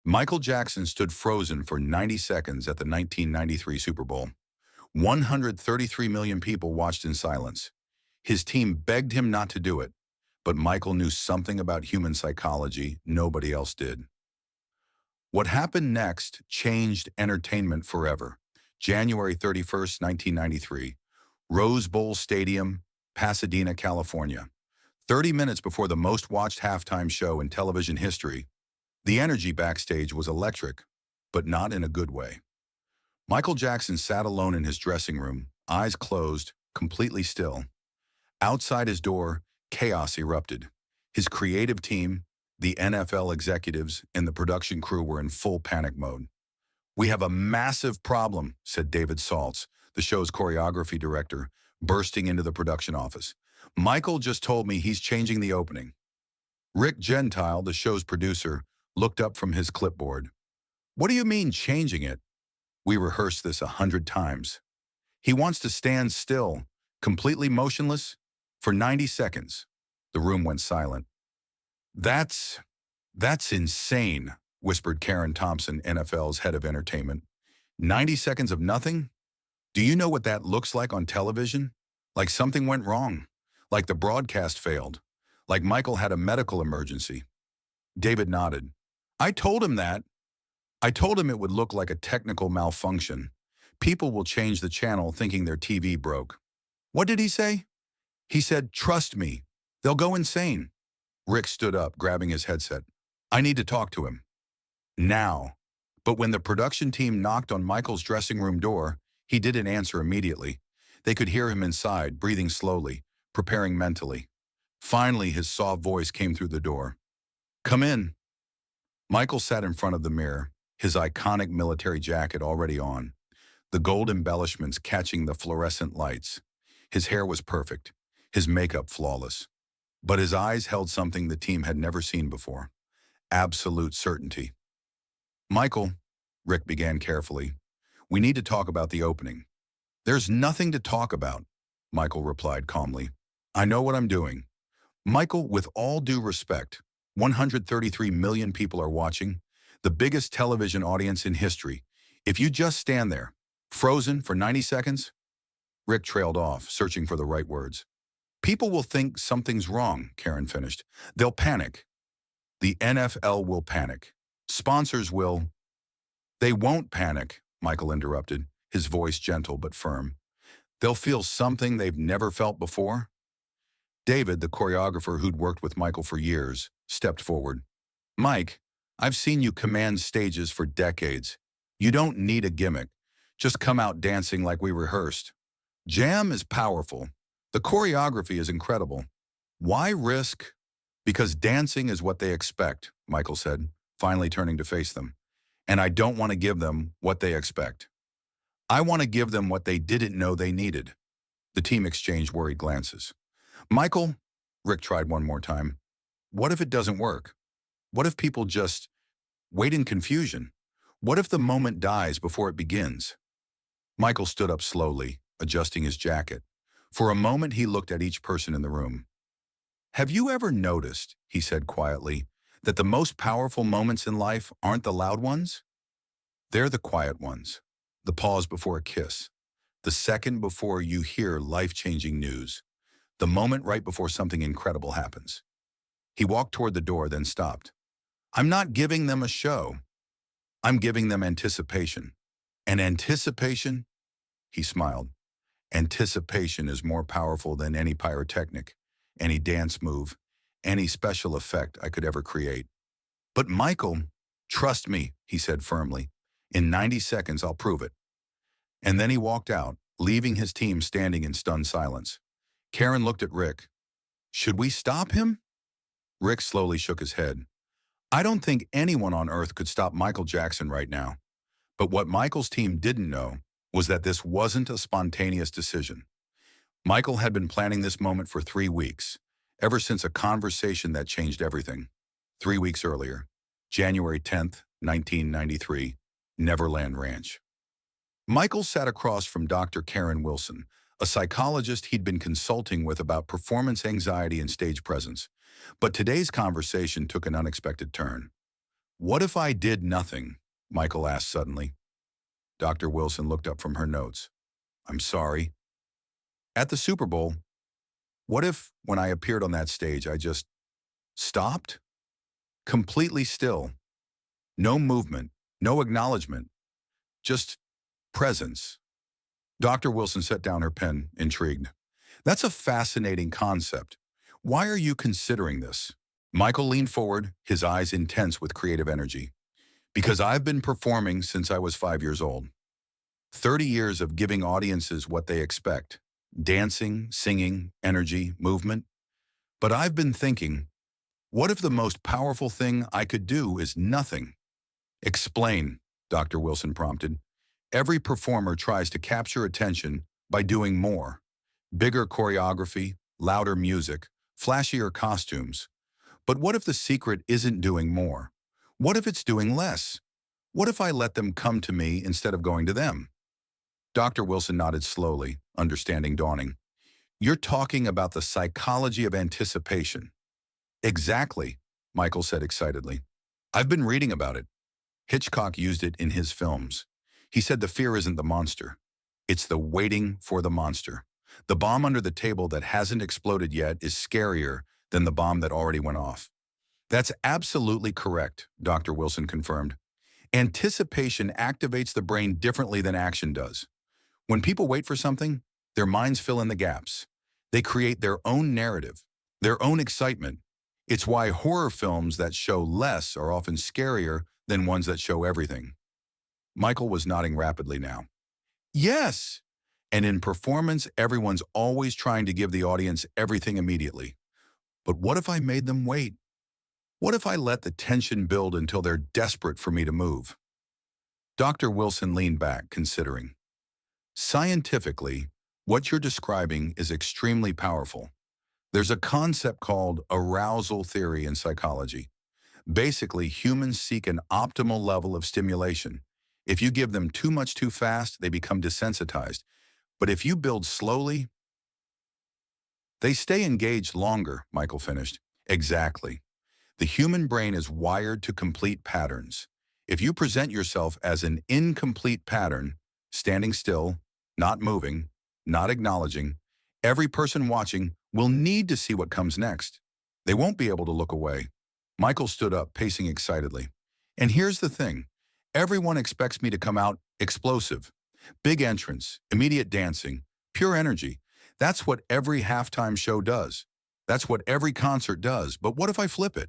Michael Jackson stood frozen for 90 seconds at the 1993 Super Bowl. 133 million people watched in silence. His team begged him not to do it, but Michael knew something about human psychology nobody else did. What happened next changed entertainment forever. January 31st, 1993, Rose Bowl Stadium, Pasadena, California. 30 minutes before the most watched halftime show in television history, the energy backstage was electric, but not in a good way. Michael Jackson sat alone in his dressing room, eyes closed, completely still. Outside his door, chaos erupted. His creative team, the NFL executives, and the production crew were in full panic mode. "We have a massive problem," said David Saltz, the show's choreography director, bursting into the production office. "Michael just told me he's changing the opening." Rick Gentile, the show's producer, looked up from his clipboard. "What do you mean, changing it? We rehearsed this 100 times. He wants to stand still, completely motionless, for 90 seconds. The room went silent. That's insane," whispered Karen Thompson, NFL's head of entertainment. 90 seconds of nothing? Do you know what that looks like on television? Like something went wrong. Like the broadcast failed. Like Michael had a medical emergency. David nodded. "I told him that. I told him it would look like a technical malfunction. People will change the channel thinking their TV broke." "What did he say?" "He said, 'Trust me. They'll go insane.'" Rick stood up, grabbing his headset. "I need to talk to him. Now." But when the production team knocked on Michael's dressing room door, he didn't answer immediately. They could hear him inside, breathing slowly, preparing mentally. Finally, his soft voice came through the door. "Come in." Michael sat in front of the mirror, his iconic military jacket already on, the gold embellishments catching the fluorescent lights. His hair was perfect, his makeup flawless. But his eyes held something the team had never seen before: absolute certainty. "Michael," Rick began carefully, "we need to talk about the opening." "There's nothing to talk about," Michael replied calmly. "I know what I'm doing." "Michael, with all due respect, 133 million people are watching, the biggest television audience in history. If you just stand there, frozen for 90 seconds? Rick trailed off, searching for the right words. "People will think something's wrong," Karen finished. "They'll panic. The NFL will panic. Sponsors will—" "They won't panic," Michael interrupted, his voice gentle but firm. "They'll feel something they've never felt before." David, the choreographer who'd worked with Michael for years, stepped forward. "Mike, I've seen you command stages for decades. You don't need a gimmick. Just come out dancing like we rehearsed. Jam is powerful. The choreography is incredible. Why risk—" "Because dancing is what they expect," Michael said, finally turning to face them. "And I don't want to give them what they expect. I want to give them what they didn't know they needed." The team exchanged worried glances. "Michael," Rick tried one more time, "what if it doesn't work? What if people just wait in confusion? What if the moment dies before it begins?" Michael stood up slowly, adjusting his jacket. For a moment, he looked at each person in the room. "Have you ever noticed," he said quietly, "that the most powerful moments in life aren't the loud ones? They're the quiet ones. The pause before a kiss. The second before you hear life-changing news. The moment right before something incredible happens." He walked toward the door, then stopped. "I'm not giving them a show. I'm giving them anticipation. And anticipation," he smiled, "anticipation is more powerful than any pyrotechnic, any dance move, any special effect I could ever create." "But Michael—" "Trust me," he said firmly. "In 90 seconds, I'll prove it." And then he walked out, leaving his team standing in stunned silence. Karen looked at Rick. "Should we stop him?" Rick slowly shook his head. "I don't think anyone on earth could stop Michael Jackson right now." But what Michael's team didn't know was that this wasn't a spontaneous decision. Michael had been planning this moment for 3 weeks, ever since a conversation that changed everything. 3 weeks earlier, January 10th, 1993, Neverland Ranch. Michael sat across from Dr. Karen Wilson, a psychologist he'd been consulting with about performance anxiety and stage presence. But today's conversation took an unexpected turn. What if I did nothing? Michael asked suddenly. Dr. Wilson looked up from her notes. I'm sorry. At the Super Bowl, what if, when I appeared on that stage, I just stopped? Completely still. No movement, no acknowledgement, just presence. Dr. Wilson set down her pen, intrigued. That's a fascinating concept. Why are you considering this? Michael leaned forward, his eyes intense with creative energy. Because I've been performing since I was 5 years old. 30 years of giving audiences what they expect. Dancing, singing, energy, movement. But I've been thinking, what if the most powerful thing I could do is nothing? Explain, Dr. Wilson prompted. Every performer tries to capture attention by doing more. Bigger choreography, louder music, flashier costumes. But what if the secret isn't doing more? What if it's doing less? What if I let them come to me instead of going to them? Dr. Wilson nodded slowly, understanding dawning. You're talking about the psychology of anticipation. Exactly, Michael said excitedly. I've been reading about it. Hitchcock used it in his films. He said the fear isn't the monster. It's the waiting for the monster. The bomb under the table that hasn't exploded yet is scarier than the bomb that already went off. That's absolutely correct, Dr. Wilson confirmed. Anticipation activates the brain differently than action does. When people wait for something, their minds fill in the gaps. They create their own narrative, their own excitement. It's why horror films that show less are often scarier than ones that show everything. Michael was nodding rapidly now. Yes! And in performance, everyone's always trying to give the audience everything immediately. But what if I made them wait? What if I let the tension build until they're desperate for me to move? Dr. Wilson leaned back, considering. Scientifically, what you're describing is extremely powerful. There's a concept called arousal theory in psychology. Basically, humans seek an optimal level of stimulation. If you give them too much too fast, they become desensitized. But if you build slowly, they stay engaged longer, Michael finished. Exactly. The human brain is wired to complete patterns. If you present yourself as an incomplete pattern, standing still, not moving, not acknowledging, every person watching will need to see what comes next. They won't be able to look away. Michael stood up, pacing excitedly. And here's the thing. Everyone expects me to come out explosive. Big entrance, immediate dancing, pure energy. That's what every halftime show does. That's what every concert does. But what if I flip it?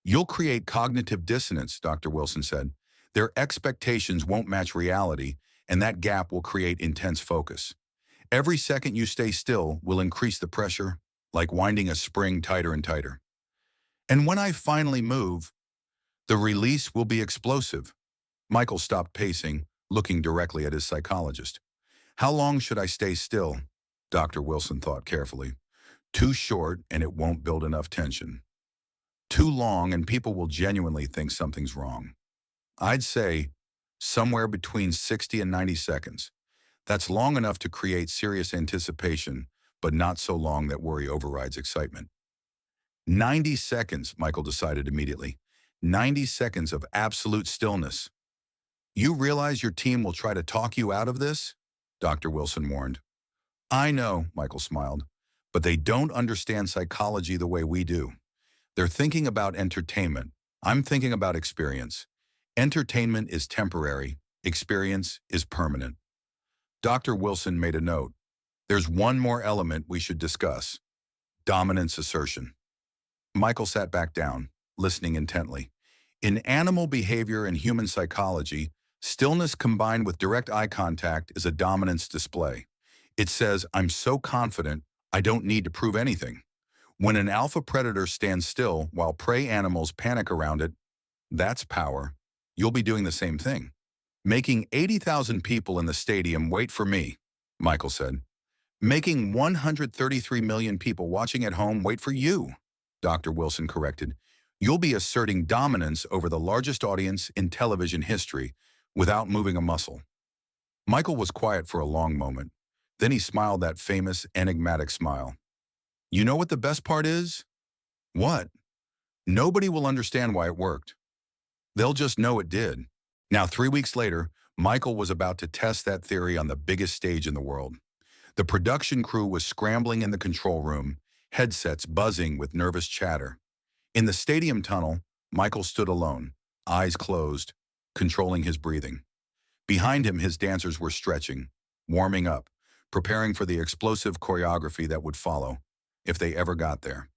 You'll create cognitive dissonance, Dr. Wilson said. Their expectations won't match reality, and that gap will create intense focus. Every second you stay still will increase the pressure, like winding a spring tighter and tighter. And when I finally move, the release will be explosive. Michael stopped pacing, looking directly at his psychologist. How long should I stay still? Dr. Wilson thought carefully. Too short, and it won't build enough tension. Too long, and people will genuinely think something's wrong. I'd say somewhere between 60 and 90 seconds. That's long enough to create serious anticipation, but not so long that worry overrides excitement. 90 seconds, Michael decided immediately. 90 seconds of absolute stillness. You realize your team will try to talk you out of this? Dr. Wilson warned. I know, Michael smiled, but they don't understand psychology the way we do. They're thinking about entertainment. I'm thinking about experience. Entertainment is temporary. Experience is permanent. Dr. Wilson made a note. There's one more element we should discuss. Dominance assertion. Michael sat back down, listening intently. In animal behavior and human psychology, stillness combined with direct eye contact is a dominance display. It says, I'm so confident, I don't need to prove anything. When an alpha predator stands still while prey animals panic around it, that's power. You'll be doing the same thing. Making 80,000 people in the stadium wait for me, Michael said. Making 133 million people watching at home wait for you, Dr. Wilson corrected. You'll be asserting dominance over the largest audience in television history without moving a muscle. Michael was quiet for a long moment. Then he smiled that famous, enigmatic smile. You know what the best part is? What? Nobody will understand why it worked. They'll just know it did. Now, 3 weeks later, Michael was about to test that theory on the biggest stage in the world. The production crew was scrambling in the control room, headsets buzzing with nervous chatter. In the stadium tunnel, Michael stood alone, eyes closed, controlling his breathing. Behind him, his dancers were stretching, warming up, preparing for the explosive choreography that would follow, if they ever got there.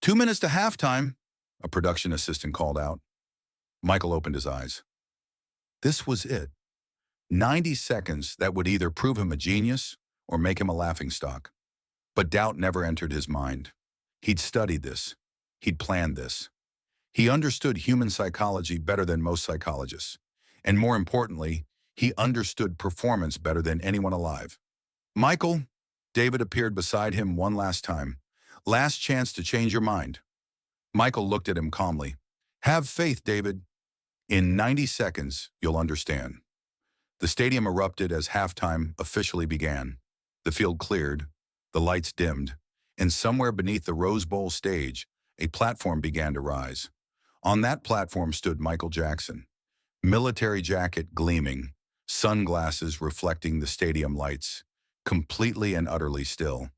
2 minutes to halftime, a production assistant called out. Michael opened his eyes. This was it. 90 seconds that would either prove him a genius or make him a laughingstock. But doubt never entered his mind. He'd studied this. He'd planned this. He understood human psychology better than most psychologists. And more importantly, he understood performance better than anyone alive. Michael, David appeared beside him one last time. Last chance to change your mind. Michael looked at him calmly. Have faith, David. In 90 seconds, you'll understand. The stadium erupted as halftime officially began. The field cleared, the lights dimmed, and somewhere beneath the Rose Bowl stage, a platform began to rise. On that platform stood Michael Jackson, military jacket gleaming, sunglasses reflecting the stadium lights, completely and utterly still.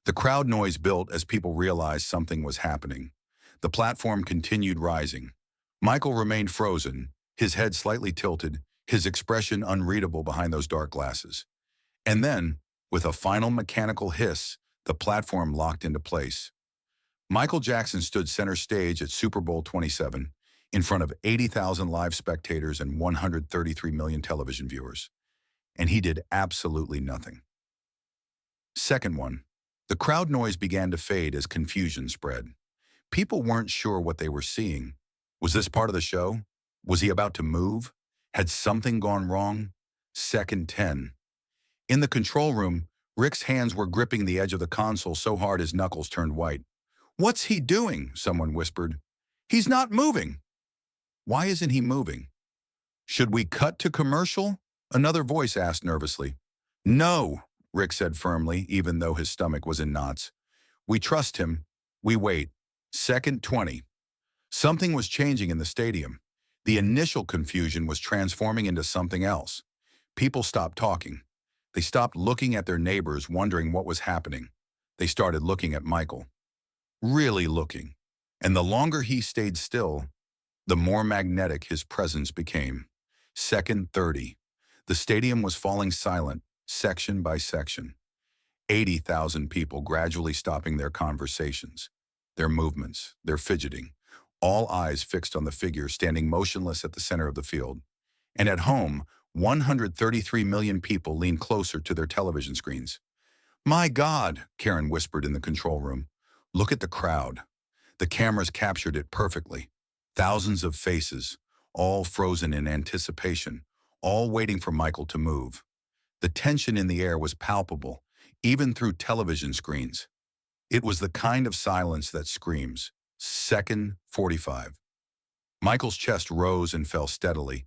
The crowd noise built as people realized something was happening. The platform continued rising. Michael remained frozen, his head slightly tilted, his expression unreadable behind those dark glasses. And then, with a final mechanical hiss, the platform locked into place. Michael Jackson stood center stage at Super Bowl XXVII in front of 80,000 live spectators and 133 million television viewers. And he did absolutely nothing. Second one, the crowd noise began to fade as confusion spread. People weren't sure what they were seeing. Was this part of the show? Was he about to move? Had something gone wrong? Second 10. In the control room, Rick's hands were gripping the edge of the console so hard his knuckles turned white. What's he doing? Someone whispered. He's not moving. Why isn't he moving? Should we cut to commercial? Another voice asked nervously. No, Rick said firmly, even though his stomach was in knots. We trust him. We wait. Second 20. Something was changing in the stadium. The initial confusion was transforming into something else. People stopped talking. They stopped looking at their neighbors, wondering what was happening. They started looking at Michael. Really looking. And the longer he stayed still, the more magnetic his presence became. Second 30. The stadium was falling silent, section by section. 80,000 people gradually stopping their conversations, their movements, their fidgeting, all eyes fixed on the figure standing motionless at the center of the field. And at home, 133 million people leaned closer to their television screens. My God, Karen whispered in the control room. Look at the crowd. The cameras captured it perfectly. Thousands of faces, all frozen in anticipation, all waiting for Michael to move. The tension in the air was palpable, even through television screens. It was the kind of silence that screams. Second 45. Michael's chest rose and fell steadily.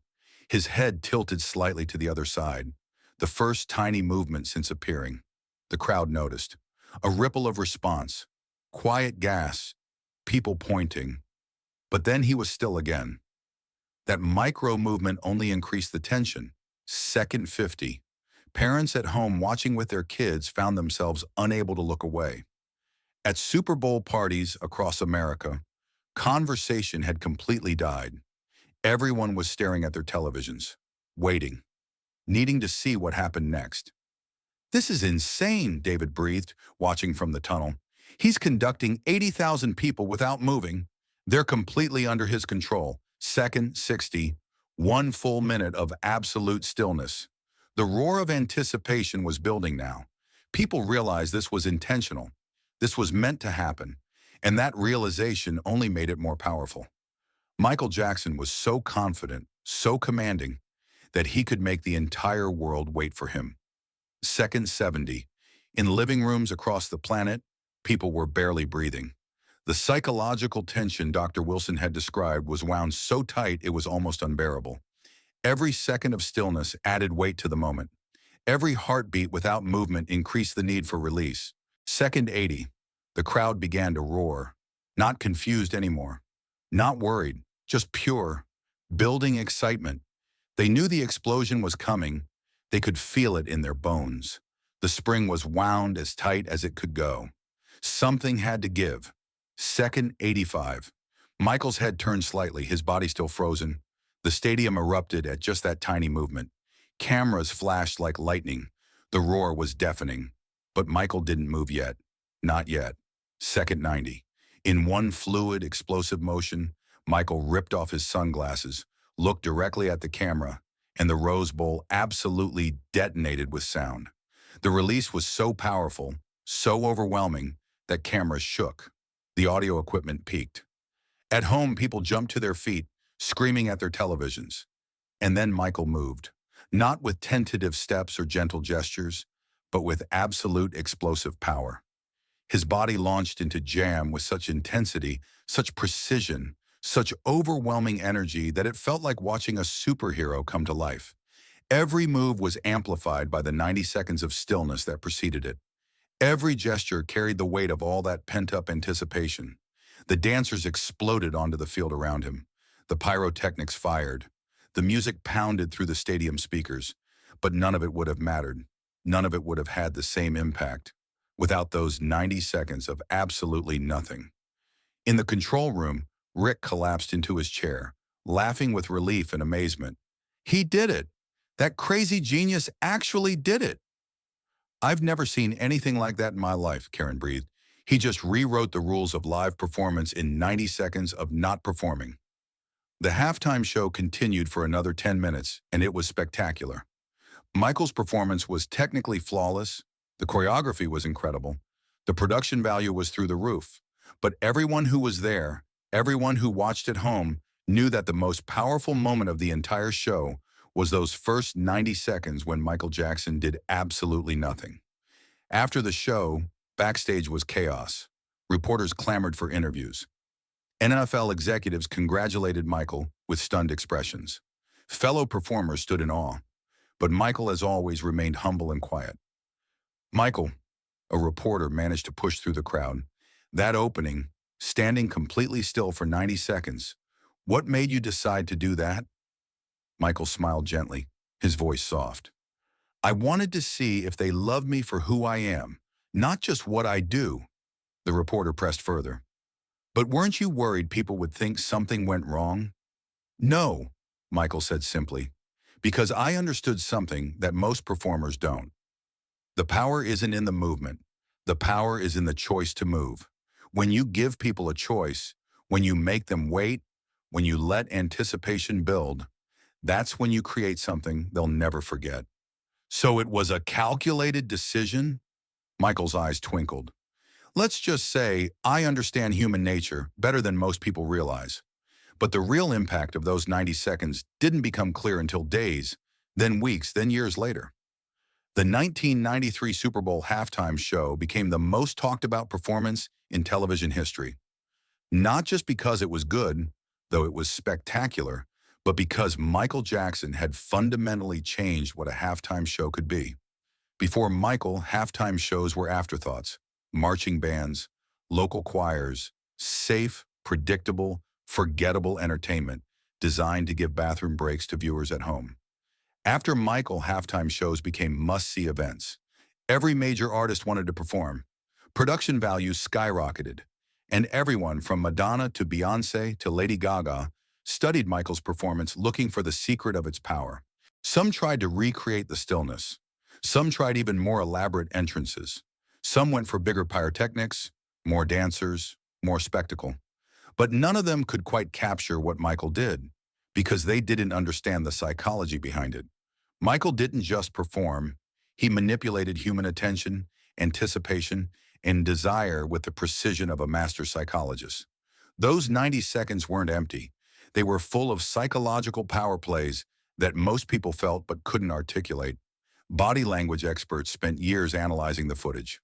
His head tilted slightly to the other side, the first tiny movement since appearing. The crowd noticed. A ripple of response. Quiet gasps. People pointing. But then he was still again. That micro movement only increased the tension. Second 50. Parents at home watching with their kids found themselves unable to look away. At Super Bowl parties across America, conversation had completely died. Everyone was staring at their televisions, waiting, needing to see what happened next. This is insane, David breathed, watching from the tunnel. He's conducting 80,000 people without moving. They're completely under his control. Second 60, 1 full minute of absolute stillness. The roar of anticipation was building now. People realized this was intentional. This was meant to happen, and that realization only made it more powerful. Michael Jackson was so confident, so commanding, that he could make the entire world wait for him. Second 70. In living rooms across the planet, people were barely breathing. The psychological tension Dr. Wilson had described was wound so tight it was almost unbearable. Every second of stillness added weight to the moment. Every heartbeat without movement increased the need for release. Second 80. The crowd began to roar. Not confused anymore. Not worried. Just pure, building excitement. They knew the explosion was coming. They could feel it in their bones. The spring was wound as tight as it could go. Something had to give. Second 85. Michael's head turned slightly, his body still frozen. The stadium erupted at just that tiny movement. Cameras flashed like lightning. The roar was deafening. But Michael didn't move yet. Not yet. Second 90. In one fluid, explosive motion, Michael ripped off his sunglasses, looked directly at the camera, and the Rose Bowl absolutely detonated with sound. The release was so powerful, so overwhelming, that cameras shook. The audio equipment peaked. At home, people jumped to their feet, screaming at their televisions. And then Michael moved, not with tentative steps or gentle gestures, but with absolute explosive power. His body launched into jam with such intensity, such precision, such overwhelming energy that it felt like watching a superhero come to life. Every move was amplified by the 90 seconds of stillness that preceded it. Every gesture carried the weight of all that pent-up anticipation. The dancers exploded onto the field around him. The pyrotechnics fired. The music pounded through the stadium speakers. But none of it would have mattered. None of it would have had the same impact without those 90 seconds of absolutely nothing. In the control room, Rick collapsed into his chair, laughing with relief and amazement. He did it! That crazy genius actually did it! I've never seen anything like that in my life, Karen breathed. He just rewrote the rules of live performance in 90 seconds of not performing. The halftime show continued for another 10 minutes, and it was spectacular. Michael's performance was technically flawless. The choreography was incredible. The production value was through the roof. But everyone who was there, everyone who watched at home, knew that the most powerful moment of the entire show was those first 90 seconds when Michael Jackson did absolutely nothing. After the show, backstage was chaos. Reporters clamored for interviews. NFL executives congratulated Michael with stunned expressions. Fellow performers stood in awe, but Michael, as always, remained humble and quiet. Michael, a reporter managed to push through the crowd. That opening, standing completely still for 90 seconds, what made you decide to do that? Michael smiled gently, his voice soft. I wanted to see if they love me for who I am, not just what I do. The reporter pressed further. But weren't you worried people would think something went wrong? No, Michael said simply, because I understood something that most performers don't. The power isn't in the movement. The power is in the choice to move. When you give people a choice, when you make them wait, when you let anticipation build, that's when you create something they'll never forget. So it was a calculated decision? Michael's eyes twinkled. Let's just say I understand human nature better than most people realize. But the real impact of those 90 seconds didn't become clear until days, then weeks, then years later. The 1993 Super Bowl halftime show became the most talked about performance in television history. Not just because it was good, though it was spectacular, but because Michael Jackson had fundamentally changed what a halftime show could be. Before Michael, halftime shows were afterthoughts, marching bands, local choirs, safe, predictable, forgettable entertainment designed to give bathroom breaks to viewers at home. After Michael, halftime shows became must-see events. Every major artist wanted to perform. Production values skyrocketed, and everyone from Madonna to Beyoncé to Lady Gaga studied Michael's performance looking for the secret of its power. Some tried to recreate the stillness. Some tried even more elaborate entrances. Some went for bigger pyrotechnics, more dancers, more spectacle. But none of them could quite capture what Michael did, because they didn't understand the psychology behind it. Michael didn't just perform. He manipulated human attention, anticipation, and desire with the precision of a master psychologist. Those 90 seconds weren't empty. They were full of psychological power plays that most people felt but couldn't articulate. Body language experts spent years analyzing the footage.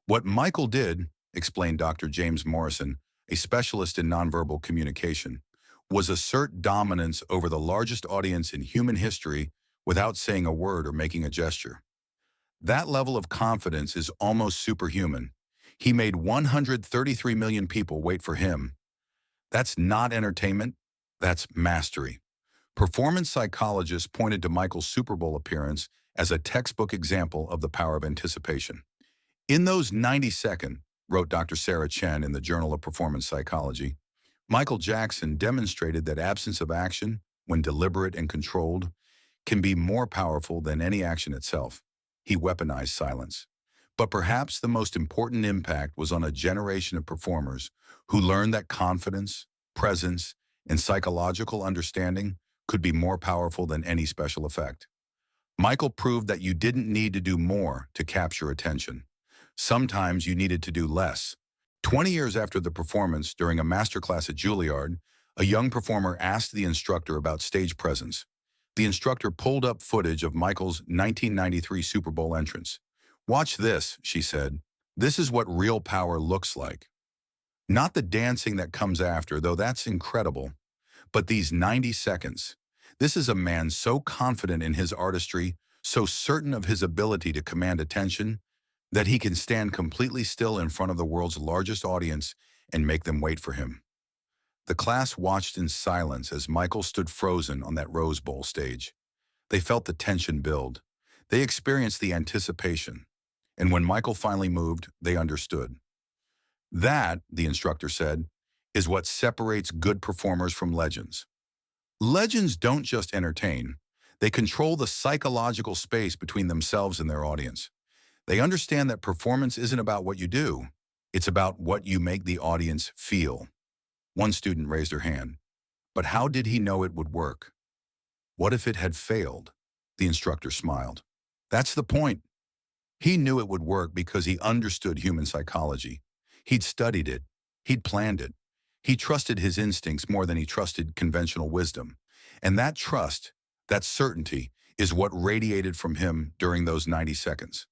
What Michael did, explained Dr. James Morrison, a specialist in nonverbal communication, was assert dominance over the largest audience in human history without saying a word or making a gesture. That level of confidence is almost superhuman. He made 133 million people wait for him. That's not entertainment, that's mastery. Performance psychologists pointed to Michael's Super Bowl appearance as a textbook example of the power of anticipation. In those 90-second, wrote Dr. Sarah Chen in the Journal of Performance Psychology, Michael Jackson demonstrated that absence of action, when deliberate and controlled, can be more powerful than any action itself. He weaponized silence. But perhaps the most important impact was on a generation of performers who learned that confidence, presence, and psychological understanding could be more powerful than any special effect. Michael proved that you didn't need to do more to capture attention. Sometimes you needed to do less. 20 years after the performance, during a masterclass at Juilliard, a young performer asked the instructor about stage presence. The instructor pulled up footage of Michael's 1993 Super Bowl entrance. "Watch this," she said. "This is what real power looks like. Not the dancing that comes after, though that's incredible, but these 90 seconds. This is a man so confident in his artistry, so certain of his ability to command attention, that he can stand completely still in front of the world's largest audience and make them wait for him." The class watched in silence as Michael stood frozen on that Rose Bowl stage. They felt the tension build. They experienced the anticipation. And when Michael finally moved, they understood. That, the instructor said, is what separates good performers from legends. Legends don't just entertain. They control the psychological space between themselves and their audience. They understand that performance isn't about what you do. It's about what you make the audience feel. One student raised her hand. But how did he know it would work? What if it had failed? The instructor smiled. That's the point. He knew it would work because he understood human psychology. He'd studied it. He'd planned it. He trusted his instincts more than he trusted conventional wisdom. And that trust, that certainty, is what radiated from him during those 90 seconds.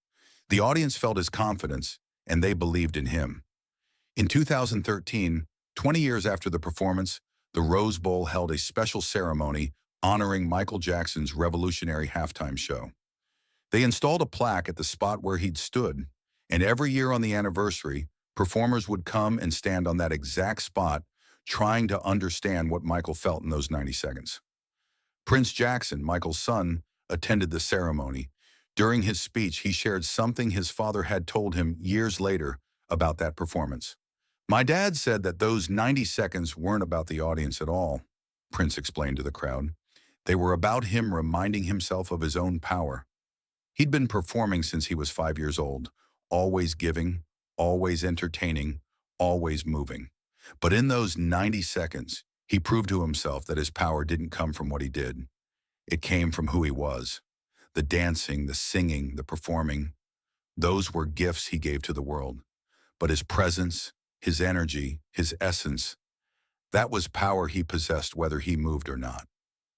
The audience felt his confidence, and they believed in him. In 2013, 20 years after the performance, the Rose Bowl held a special ceremony honoring Michael Jackson's revolutionary halftime show. They installed a plaque at the spot where he'd stood, and every year on the anniversary, performers would come and stand on that exact spot, trying to understand what Michael felt in those 90 seconds. Prince Jackson, Michael's son, attended the ceremony. During his speech, he shared something his father had told him years later about that performance. "My dad said that those 90 seconds weren't about the audience at all," Prince explained to the crowd. "They were about him reminding himself of his own power." He'd been performing since he was 5 years old, always giving, always entertaining, always moving. But in those 90 seconds, he proved to himself that his power didn't come from what he did. It came from who he was. The dancing, the singing, the performing, those were gifts he gave to the world. But his presence, his energy, his essence, that was power he possessed whether he moved or not.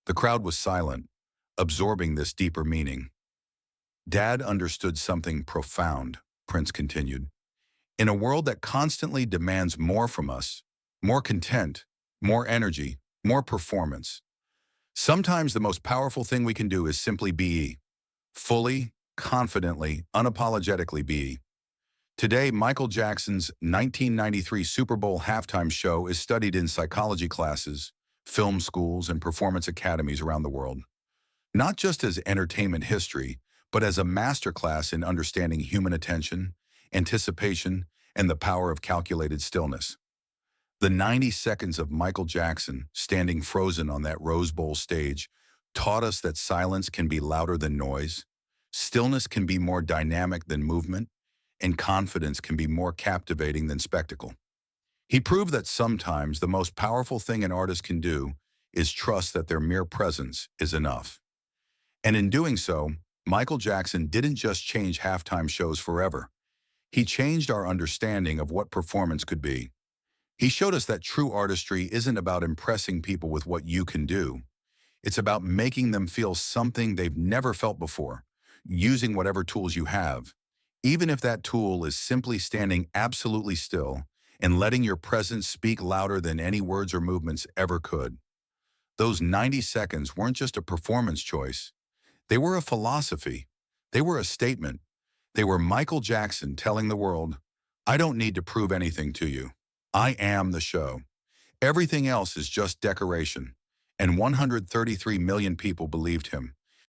The crowd was silent, absorbing this deeper meaning. "Dad understood something profound," Prince continued. "In a world that constantly demands more from us, more content, more energy, more performance, sometimes the most powerful thing we can do is simply be. Fully, confidently, unapologetically be." Today, Michael Jackson's 1993 Super Bowl halftime show is studied in psychology classes, film schools, and performance academies around the world. Not just as entertainment history, but as a masterclass in understanding human attention, anticipation, and the power of calculated stillness. The 90 seconds of Michael Jackson standing frozen on that Rose Bowl stage taught us that silence can be louder than noise, stillness can be more dynamic than movement, and confidence can be more captivating than spectacle. He proved that sometimes the most powerful thing an artist can do is trust that their mere presence is enough. And in doing so, Michael Jackson didn't just change halftime shows forever. He changed our understanding of what performance could be. He showed us that true artistry isn't about impressing people with what you can do. It's about making them feel something they've never felt before, using whatever tools you have, even if that tool is simply standing absolutely still and letting your presence speak louder than any words or movements ever could. Those 90 seconds weren't just a performance choice. They were a philosophy. They were a statement. They were Michael Jackson telling the world, "I don't need to prove anything to you. I am the show. Everything else is just decoration." and 133 million people believed him.